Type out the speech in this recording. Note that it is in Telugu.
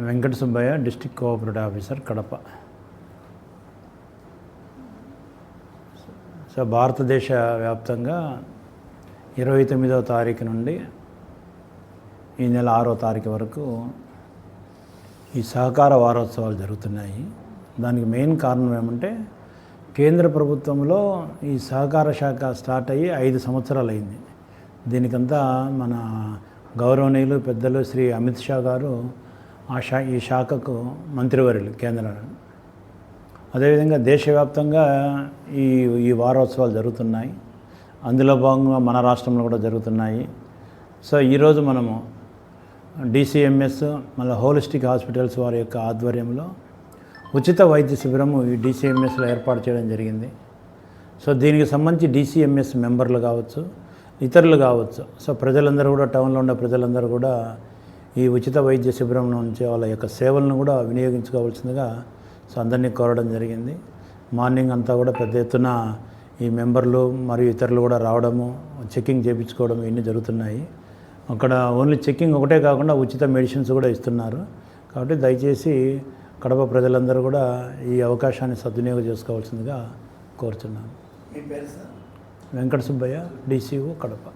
Venkata Subbaiah, district cooperative officer, Kadapa. So భారతదేశ వ్యాప్తంగా 29వ తారీఖు నుండి ఈ నెల 6వ తారీఖు వరకు ఈ సహకార వారోత్సవాలు జరుగుతున్నాయి. దానికి మెయిన్ కారణం ఏమంటే, కేంద్ర ప్రభుత్వంలో ఈ సహకార శాఖ స్టార్ట్ అయ్యి 5 సంవత్సరాలు అయింది. దీనికంతా మన గౌరవనీయులు పెద్దలు శ్రీ అమిత్ షా గారు ఈ శాఖకు మంత్రివర్యులు కేంద్ర. అదేవిధంగా దేశవ్యాప్తంగా ఈ వారోత్సవాలు జరుగుతున్నాయి. అందులో భాగంగా మన రాష్ట్రంలో కూడా జరుగుతున్నాయి. సో ఈరోజు మనము DCMS మళ్ళీ హోలిస్టిక్ హాస్పిటల్స్ వారి యొక్క ఆధ్వర్యంలో ఉచిత వైద్య శిబిరము ఈ DCMSలో ఏర్పాటు చేయడం జరిగింది. సో దీనికి సంబంధించి DCMS మెంబర్లు కావచ్చు, ఇతరులు కావచ్చు, సో ప్రజలందరూ కూడా, టౌన్లో ఉన్న ప్రజలందరూ కూడా ఈ ఉచిత వైద్య శిబిరం నుంచి వాళ్ళ యొక్క సేవలను కూడా వినియోగించుకోవాల్సిందిగా సో అందరినీ కోరడం జరిగింది. మార్నింగ్ అంతా కూడా పెద్ద ఎత్తున ఈ మెంబర్లు మరియు ఇతరులు కూడా రావడము, చెకింగ్ చేయించుకోవడం ఇవన్నీ జరుగుతున్నాయి. అక్కడ ఓన్లీ చెకింగ్ ఒకటే కాకుండా ఉచిత మెడిసిన్స్ కూడా ఇస్తున్నారు. కాబట్టి దయచేసి కడప ప్రజలందరూ కూడా ఈ అవకాశాన్ని సద్వినియోగం చేసుకోవాల్సిందిగా కోరుతున్నాను. మీ పేరు సార్? వెంకట సుబ్బయ్య, DCO, కడప.